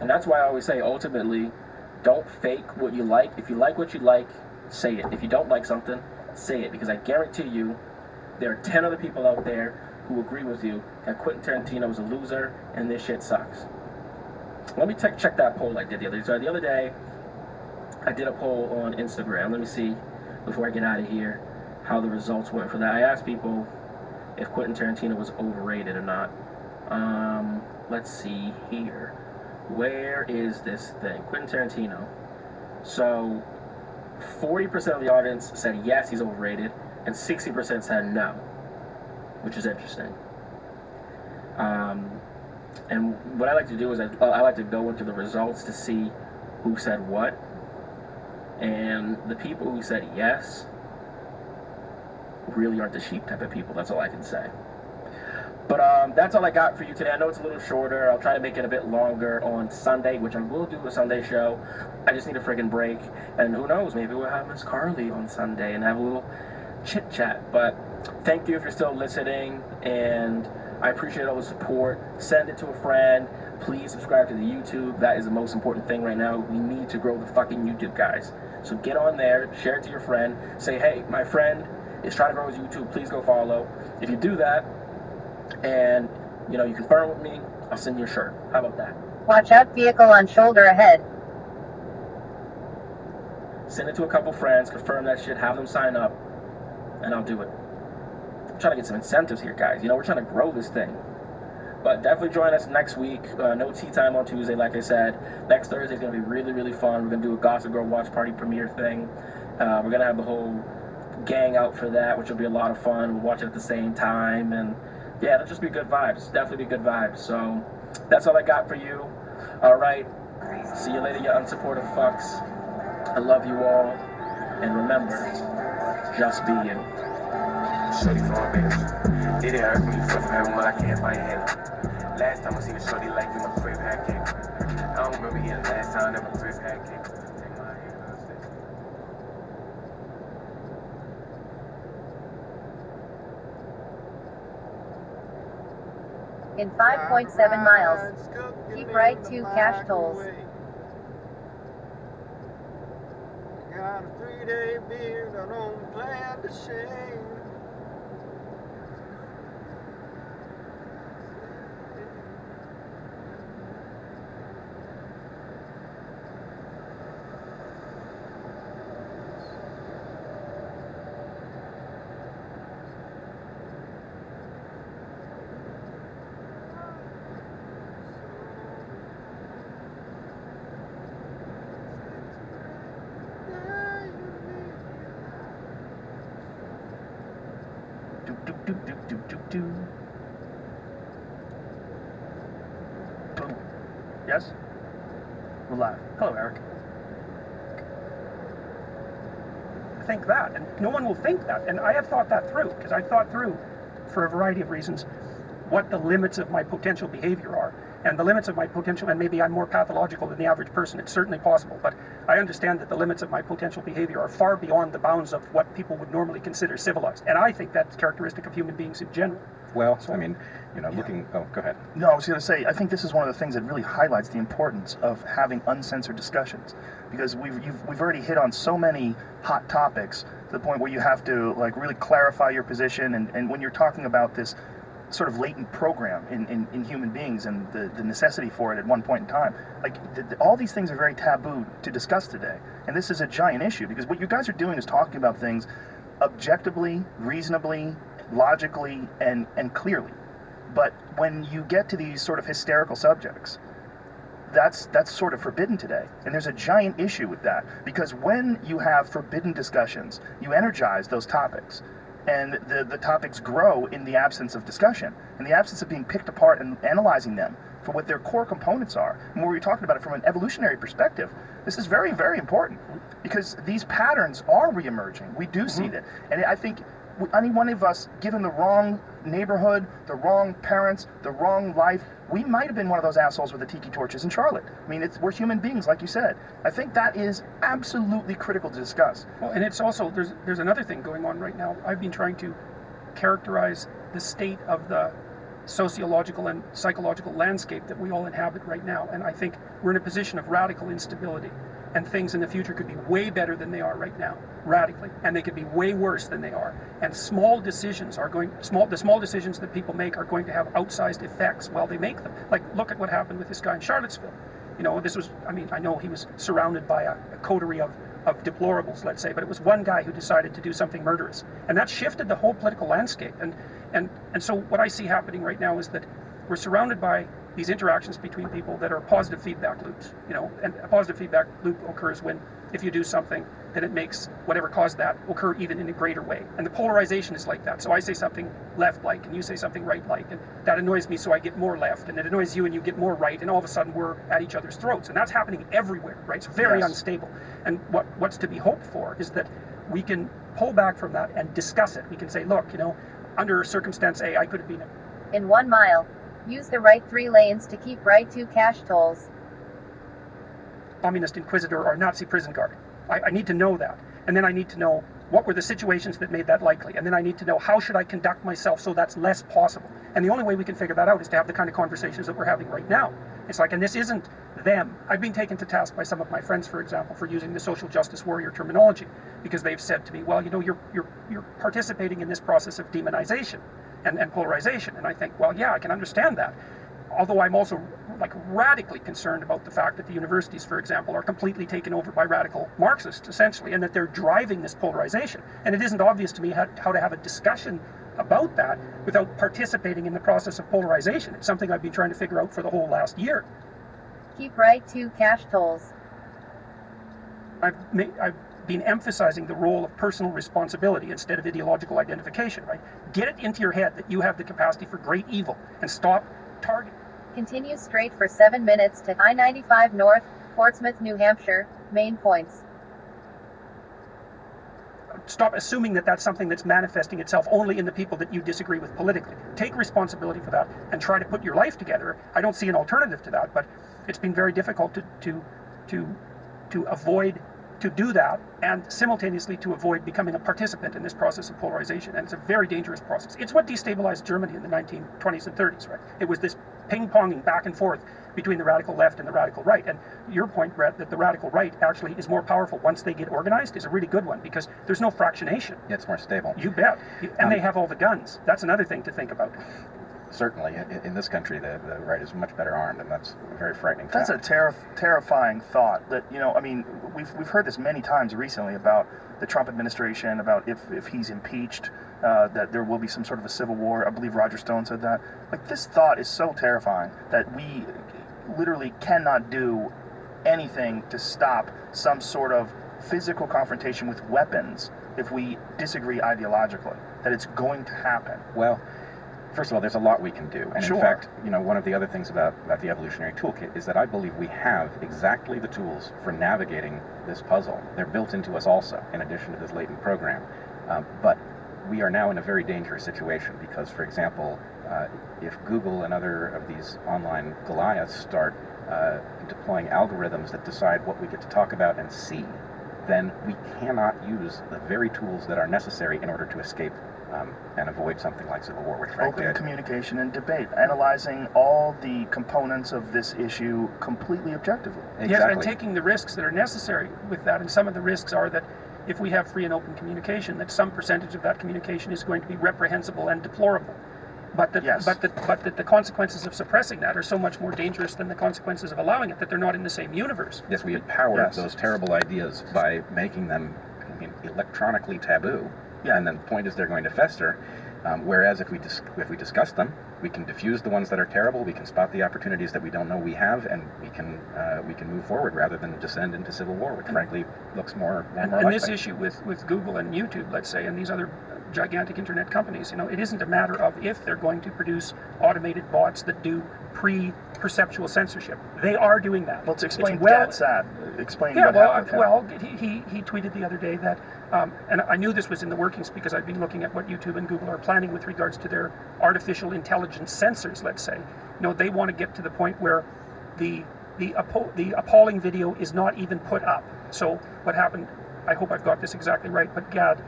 And that's why I always say, ultimately, don't fake what you like. If you like what you like, say it. If you don't like something, say it. Because I guarantee you, there are 10 other people out there who agree with you that Quentin Tarantino is a loser and this shit sucks. Let me check that poll I did the other day. So the other day, I did a poll on Instagram. Let me see, before I get out of here, how the results went for that. I asked people if Quentin Tarantino was overrated or not. Let's see here. Where is this thing? Quentin Tarantino. So 40% of the audience said yes, he's overrated, and 60% said no, which is interesting. And what I like to do is I like to go into the results to see who said what. And the people who said yes really aren't the sheep type of people. That's all I can say. But that's all I got for you today. I know it's a little shorter. I'll try to make it a bit longer on Sunday, which I will do a Sunday show. I just need a friggin' break. And who knows, maybe we'll have Miss Carly on Sunday and have a little chit-chat. But thank you if you're still listening, and I appreciate all the support. Send it to a friend. Please subscribe to the YouTube. That is the most important thing right now. We need to grow the fucking YouTube, guys. So get on there, share it to your friend. Say, hey, my friend is trying to grow his YouTube. Please go follow. If you do that, and you confirm with me, I'll send you a shirt. How about that? Watch out, vehicle on shoulder ahead. Send it to a couple friends, confirm that shit, have them sign up, and I'll do it. I'm trying to get some incentives here, guys. We're trying to grow this thing. But definitely join us next week. No tea time on Tuesday, like I said. Next Thursday is going to be really, really fun. We're going to do a Gossip Girl watch party premiere thing. We're going to have the whole gang out for that, which will be a lot of fun. We'll watch it at the same time, and yeah, it'll just be good vibes. Definitely be good vibes. So that's all I got for you. All right. See you later, you unsupportive fucks. I love you all. And remember, just be you. Shorty for my bitch. Did it hurt me from having what I can't find him? Last time I seen a shorty like me, my crib had cake. I don't remember here the last time that my crib had cake. Take my hand, In 5.7 miles, keep right to cash tolls. Got a 3-day beard, I don't plan to shave. Do. Boom. Yes? We're live. Hello, Eric. Think that, and no one will think that, and I have thought that through, because I've thought through, for a variety of reasons, what the limits of my potential behavior are, and the limits of my potential, and maybe I'm more pathological than the average person, it's certainly possible, but I understand that the limits of my potential behavior are far beyond the bounds of what people would normally consider civilized, and I think that's characteristic of human beings in general. Well, so, I mean, looking... Oh, go ahead. No, I was going to say, I think this is one of the things that really highlights the importance of having uncensored discussions, because we've already hit on so many hot topics to the point where you have to really clarify your position, and when you're talking about this sort of latent program in human beings and the necessity for it at one point in time, all these things are very taboo to discuss today, and this is a giant issue, because what you guys are doing is talking about things objectively, reasonably, logically, and clearly. But when you get to these sort of hysterical subjects, that's sort of forbidden today. And there's a giant issue with that, because when you have forbidden discussions, you energize those topics. And the topics grow in the absence of discussion, in the absence of being picked apart and analyzing them for what their core components are. And when we're talking about it from an evolutionary perspective, this is very, very important, because these patterns are reemerging. We do see that. And I think any one of us, given the wrong neighborhood, the wrong parents, the wrong life, we might have been one of those assholes with the tiki torches in Charlotte. I mean, we're human beings, like you said. I think that is absolutely critical to discuss. Well, and it's also, there's another thing going on right now. I've been trying to characterize the state of the sociological and psychological landscape that we all inhabit right now. And I think we're in a position of radical instability, and things in the future could be way better than they are right now, radically, and they could be way worse than they are. And the small decisions that people make are going to have outsized effects while they make them. Like, look at what happened with this guy in Charlottesville. You know, I know he was surrounded by a coterie of deplorables, let's say, but it was one guy who decided to do something murderous, and that shifted the whole political landscape. And so what I see happening right now is that we're surrounded by these interactions between people that are positive feedback loops, you know, and a positive feedback loop occurs when, if you do something, then it makes whatever caused that occur even in a greater way. And the polarization is like that. So I say something left-like, and you say something right-like, and that annoys me, so I get more left, and it annoys you, and you get more right, and all of a sudden we're at each other's throats. And that's happening everywhere, right? It's very unstable. And what's to be hoped for is that we can pull back from that and discuss it. We can say, look, you know, under circumstance A, I could have been... In 1 mile, use the right 3 lanes to keep right 2 cash tolls. Communist inquisitor or Nazi prison guard. I need to know that. And then I need to know what were the situations that made that likely. And then I need to know how should I conduct myself so that's less possible. And the only way we can figure that out is to have the kind of conversations that we're having right now. It's like, and this isn't them. I've been taken to task by some of my friends, for example, for using the social justice warrior terminology, because they've said to me, well, you know, you're participating in this process of demonization and polarization. And I think, well, yeah, I can understand that. Although I'm also like radically concerned about the fact that the universities, for example, are completely taken over by radical Marxists, essentially, and that they're driving this polarization. And it isn't obvious to me how to have a discussion about that without participating in the process of polarization. It's something I've been trying to figure out for the whole last year. Keep right 2 cash tolls. I've been emphasizing the role of personal responsibility instead of ideological identification, right? Get it into your head that you have the capacity for great evil, and stop targeting. Continue straight for 7 minutes to I-95 North, Portsmouth, New Hampshire, main points. Stop assuming that that's something that's manifesting itself only in the people that you disagree with politically. Take responsibility for that and try to put your life together. I don't see an alternative to that, but it's been very difficult to avoid to do that, and simultaneously to avoid becoming a participant in this process of polarization. And it's a very dangerous process. It's what destabilized Germany in the 1920s and 30s, right? It was this ping-ponging back and forth between the radical left and the radical right. And your point, Brett, that the radical right actually is more powerful once they get organized is a really good one, because there's no fractionation. Yeah, it's more stable. You bet. And they have all the guns. That's another thing to think about. Certainly, in this country, the right is much better armed, and that's a very frightening fact. That's a terrifying thought. That, you know, I mean, we've heard this many times recently about the Trump administration, about if he's impeached, that there will be some sort of a civil war. I believe Roger Stone said that. Like, this thought is so terrifying that we literally cannot do anything to stop some sort of physical confrontation with weapons if we disagree ideologically. That it's going to happen. Well, first of all, there's a lot we can do. And Sure. in fact, you know, one of the other things about the evolutionary toolkit is that I believe we have exactly the tools for navigating this puzzle. They're built into us also, in addition to this latent program. But we are now in a very dangerous situation because, for example, if Google and other of these online Goliaths start deploying algorithms that decide what we get to talk about and see, then we cannot use the very tools that are necessary in order to escape and avoid something like civil war, which frankly... Open communication and debate, analyzing all the components of this issue completely objectively. Exactly. Yes, and taking the risks that are necessary with that. And some of the risks are that if we have free and open communication, that some percentage of that communication is going to be reprehensible and deplorable. But that, Yes. but that the consequences of suppressing that are so much more dangerous than the consequences of allowing it, that they're not in the same universe. Yes, we empower Yes. those terrible ideas by making them electronically taboo. Yeah. And then the point is they're going to fester. Whereas if we discuss them, we can diffuse the ones that are terrible. We can spot the opportunities that we don't know we have, and we can move forward rather than descend into civil war, which frankly looks more And likely. this issue with Google and YouTube, let's say, and these other gigantic internet companies, you know, it isn't a matter of if they're going to produce automated bots that do pre-perceptual censorship. They are doing that. Well, to explain It's well- DadSat, explain Yeah, what well, happened. well, he tweeted the other day that, and I knew this was in the workings because I've been looking at what YouTube and Google are planning with regards to their artificial intelligence sensors, let's say. You know, they want to get to the point where the appalling video is not even put up. So what happened, I hope I've got this exactly right, but Gad,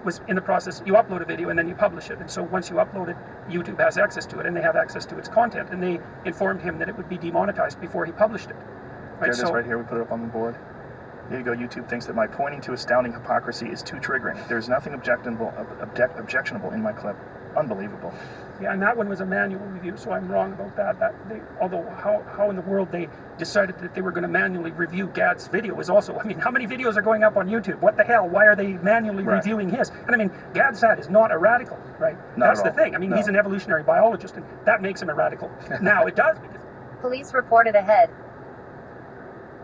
was in the process, you upload a video and then you publish it. And so once you upload it, YouTube has access to it and they have access to its content. And they informed him that it would be demonetized before he published it. Right? There it is right here. We put it up on the board. There you go. YouTube thinks that my pointing to astounding hypocrisy is too triggering. There's nothing objectionable in my clip. Unbelievable. Yeah, and that one was a manual review, so I'm wrong about that. Although how in the world they decided that they were going to manually review Gad's video is also, I mean, how many videos are going up on YouTube? What the hell? Why are they manually reviewing his? And I mean, Gad Saad is not a radical, right? That's the thing. I mean, he's an evolutionary biologist, and that makes him a radical. Now, it does because Police reported ahead.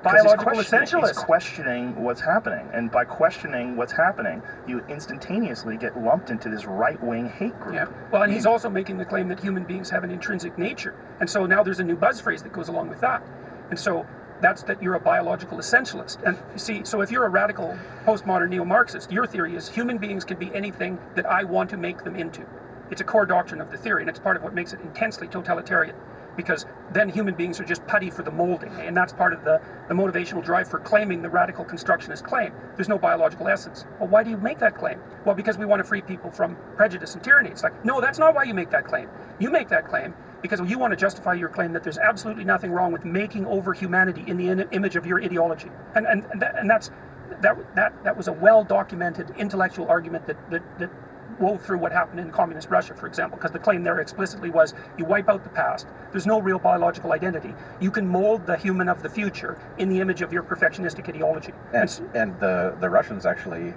biological essentialist. He's questioning what's happening, and by questioning what's happening, you instantaneously get lumped into this right-wing hate group. Yeah. Well, and he's also making the claim that human beings have an intrinsic nature, and so now there's a new buzz phrase that goes along with that, and so that's that you're a biological essentialist. And you see, so if you're a radical postmodern neo-Marxist, your theory is human beings can be anything that I want to make them into. It's a core doctrine of the theory, and it's part of what makes it intensely totalitarian. Because then human beings are just putty for the molding, and that's part of the motivational drive for claiming the radical constructionist claim. There's no biological essence. Well, why do you make that claim? Well, because we want to free people from prejudice and tyranny. It's like, no, that's not why you make that claim. You make that claim because you want to justify your claim that there's absolutely nothing wrong with making over humanity in the image of your ideology. And that was a well-documented intellectual argument that wove through what happened in communist Russia, for example, because the claim there explicitly was you wipe out the past. There's no real biological identity. You can mold the human of the future in the image of your perfectionistic ideology. And the Russians actually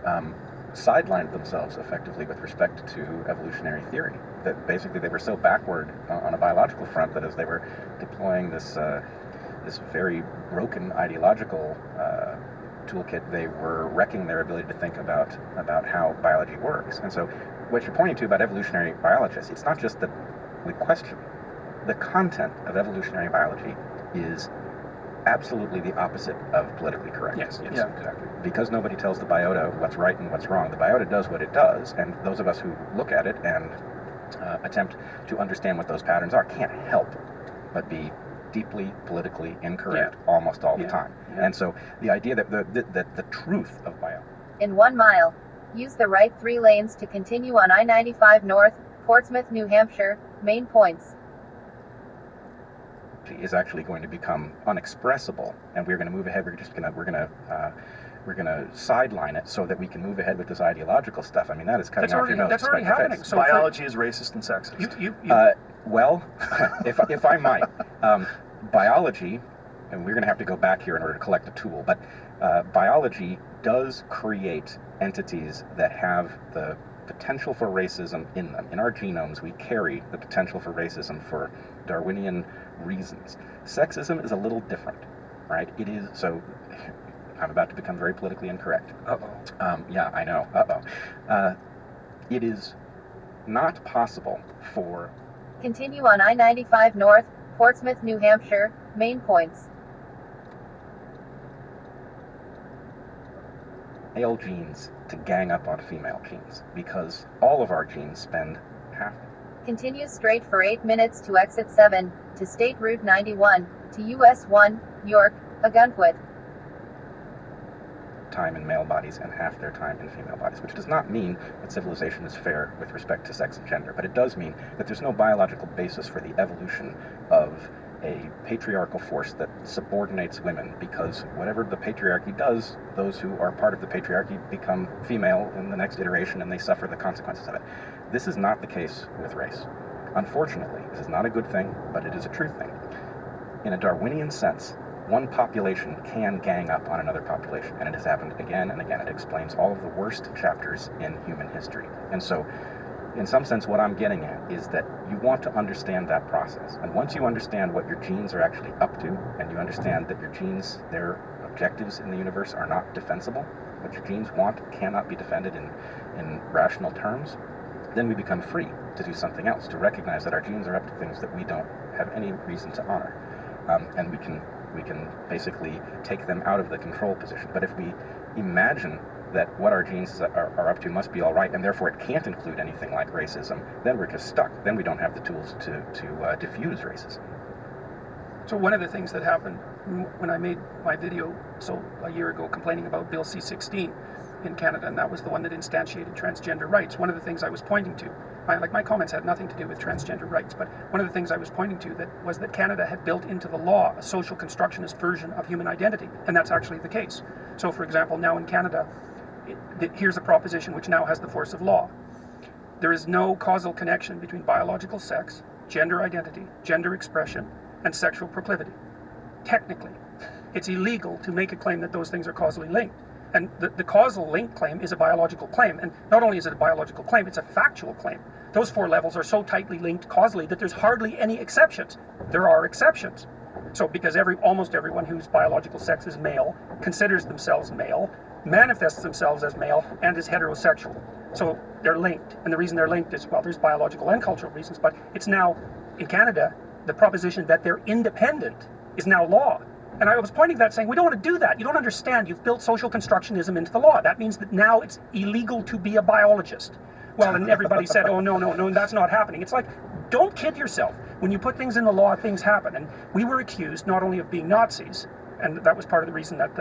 sidelined themselves effectively with respect to evolutionary theory. That basically they were so backward on a biological front that as they were deploying this very broken ideological toolkit, they were wrecking their ability to think about how biology works. And so what you're pointing to about evolutionary biologists, it's not just that we question. The content of evolutionary biology is absolutely the opposite of politically correct. Yes, Exactly. Because nobody tells the biota what's right and what's wrong. The biota does what it does, and those of us who look at it and attempt to understand what those patterns are can't help but be deeply politically incorrect almost all the time. And so the idea that the truth of biology In 1 mile, use the right 3 lanes to continue on I-95 North, Portsmouth, New Hampshire, main points. is actually going to become unexpressible, and we're going to move ahead. We're going to sideline it so that we can move ahead with this ideological stuff. I mean, that is cutting off your nose. That's already happening. Face. So Biology is racist and sexist. Well, if I might, biology, and we're going to have to go back here in order to collect a tool, but biology does create entities that have the potential for racism in them. In our genomes, we carry the potential for racism for Darwinian reasons. Sexism is a little different, right? It is, so I'm about to become very politically incorrect. Yeah, I know. It is not possible for... Continue on I-95 North, Portsmouth, New Hampshire, main points. male genes to gang up on female genes, because all of our genes spend half. Continue straight for 8 minutes to exit 7, to State Route 91, to US 1, York, Aguntwood. Time in male bodies and half their time in female bodies, which does not mean that civilization is fair with respect to sex and gender, but it does mean that there's no biological basis for the evolution of a patriarchal force that subordinates women, because whatever the patriarchy does, those who are part of the patriarchy become female in the next iteration and they suffer the consequences of it. This is not the case with race. Unfortunately, this is not a good thing, but it is a true thing. In a Darwinian sense, one population can gang up on another population, and it has happened again and again. It explains all of the worst chapters in human history. And so, in some sense, what I'm getting at is that you want to understand that process. And once you understand what your genes are actually up to, and you understand that your genes, their objectives in the universe are not defensible, what your genes want cannot be defended in rational terms, then we become free to do something else, to recognize that our genes are up to things that we don't have any reason to honor. And we can basically take them out of the control position. But if we imagine that what our genes are up to must be all right, and therefore it can't include anything like racism, then we're just stuck. Then we don't have the tools to diffuse racism. So one of the things that happened when I made my video a year ago complaining about Bill C-16 in Canada, and that was the one that instantiated transgender rights. One of the things I was pointing to, my comments had nothing to do with transgender rights, but one of the things I was pointing to was that Canada had built into the law a social constructionist version of human identity, and that's actually the case. So, for example, now in Canada, here's a proposition which now has the force of law. There is no causal connection between biological sex, gender identity, gender expression, and sexual proclivity. Technically, it's illegal to make a claim that those things are causally linked. And the causal link claim is a biological claim. And not only is it a biological claim, it's a factual claim. Those 4 levels are so tightly linked causally that there's hardly any exceptions. There are exceptions. So because almost everyone whose biological sex is male considers themselves male, manifests themselves as male, and is heterosexual. So they're linked. And the reason they're linked is, well, there's biological and cultural reasons, but it's now, in Canada, the proposition that they're independent is now law. And I was pointing to that saying, we don't want to do that. You don't understand. You've built social constructionism into the law. That means that now it's illegal to be a biologist. Well, and everybody said, oh, no, that's not happening. It's like, don't kid yourself. When you put things in the law, things happen. And we were accused not only of being Nazis, and that was part of the reason that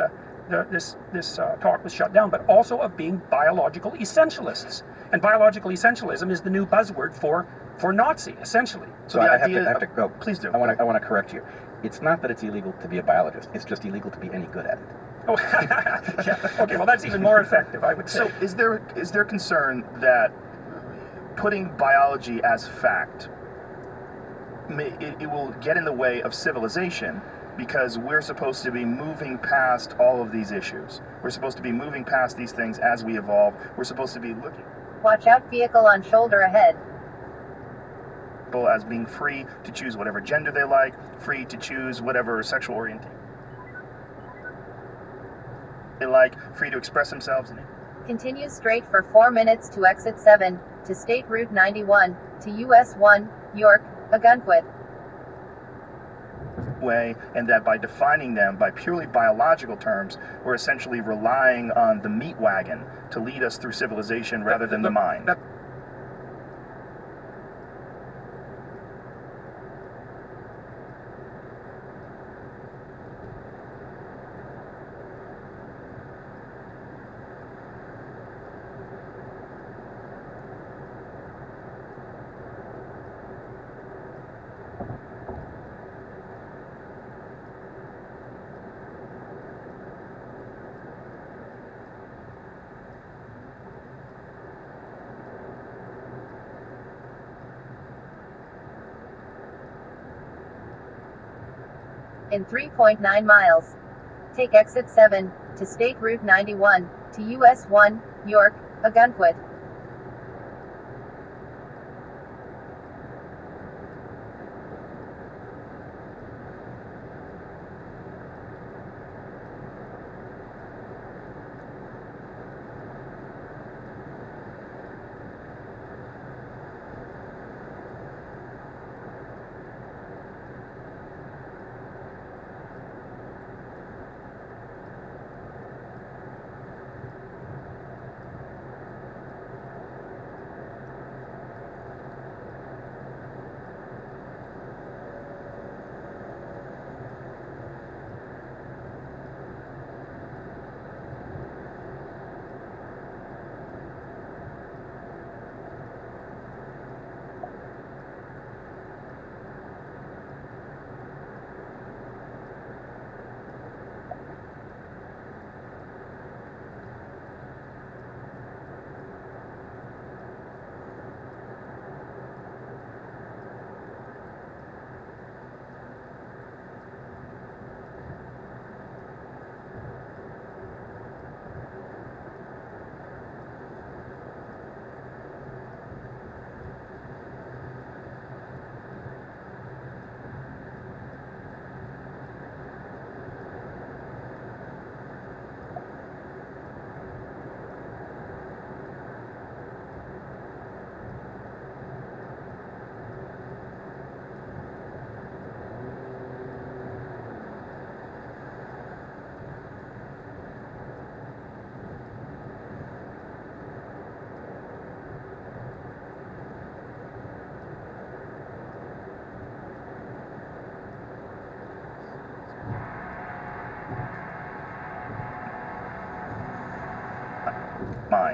this talk was shut down, but also of being biological essentialists. And biological essentialism is the new buzzword for Nazi, essentially. So the I idea- have to go. Please do. I want to correct you. It's not that it's illegal to be a biologist. It's just illegal to be any good at it. Oh, yeah. Okay, well, that's even more effective, I would say. So is there concern that putting biology as fact, it will get in the way of civilization, because we're supposed to be moving past all of these issues. We're supposed to be moving past these things as we evolve. We're supposed to be looking Watch out, vehicle on shoulder ahead. as being free to choose whatever gender they like, free to choose whatever sexual orientation they like, free to express themselves. Continue straight for 4 minutes to exit 7, to State Route 91, to US 1, York, Ogunquit. Way, and that by defining them by purely biological terms, we're essentially relying on the meat wagon to lead us through civilization rather than the mind. In 3.9 miles. Take exit 7, to State Route 91, to US 1, York, Ogunquit.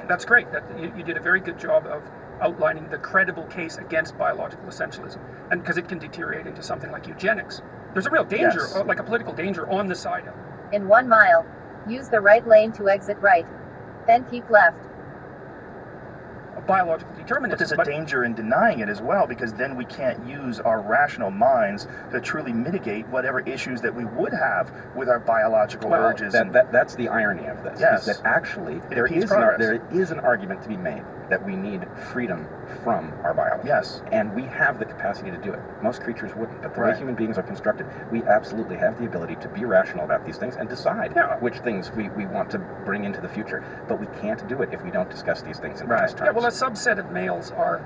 mind. That's great. That you did a very good job of outlining the credible case against biological essentialism, and because it can deteriorate into something like eugenics. There's a real danger, Yes. like a political danger, on the side of In 1 mile, use the right lane to exit right. Then keep left. biological But determinism. there's a danger in denying it as well, because then we can't use our rational minds to truly mitigate whatever issues that we would have with our biological Well, urges. That's the irony of this. Yes. Is that actually It there impedes is, progress. there is an argument to be made that we need freedom from our biology. Yes. And we have the capacity to do it. Most creatures wouldn't, but the way Right. human beings are constructed, we absolutely have the ability to be rational about these things and decide Yeah. which things we want to bring into the future. But we can't do it if we don't discuss these things in Right. past terms. Yeah, well, a subset of males are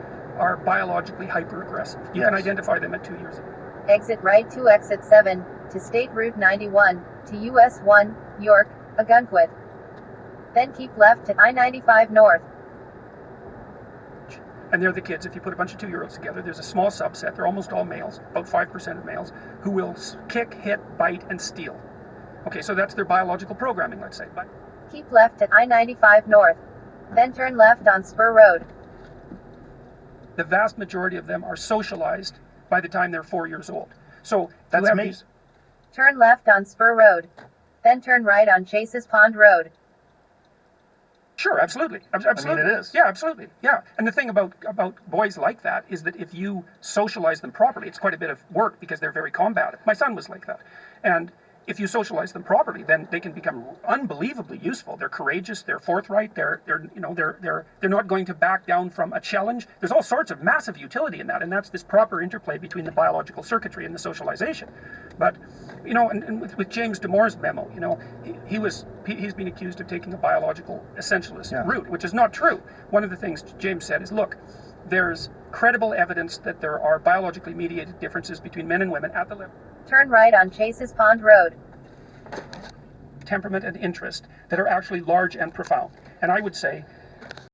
biologically hyper-aggressive. You can Yes. identify them at 2 years old. Exit right to exit 7, to State Route 91, to US 1, York, Ogunquit. Then keep left to I-95 North. And they're the kids. If you put a bunch of 2-year-olds together, there's a small subset. They're almost all males, about 5% of males, who will kick, hit, bite, and steal. Okay, so that's their biological programming, let's say. But Keep left to I-95 North. Then turn left on Spur Road. the vast majority of them are socialized by the time they're 4 years old. So That's you have me. these- Turn left on Spur Road. Then turn right on Chases Pond Road. Sure, absolutely. Absolutely. it is. Yeah, absolutely. Yeah. And the thing about boys like that is that if you socialize them properly, it's quite a bit of work because they're very combative. My son was like that. And if you socialize them properly, then they can become unbelievably useful. They're courageous, they're forthright, they're not going to back down from a challenge. There's all sorts of massive utility in that, and that's this proper interplay between the biological circuitry and the socialization. But and with James Damore's memo, he's been accused of taking a biological essentialist Yeah. route, which is not true. One of the things James said is, look, there's credible evidence that there are biologically mediated differences between men and women at the level Turn right on Chases Pond Road. of temperament and interest that are actually large and profound. And I would say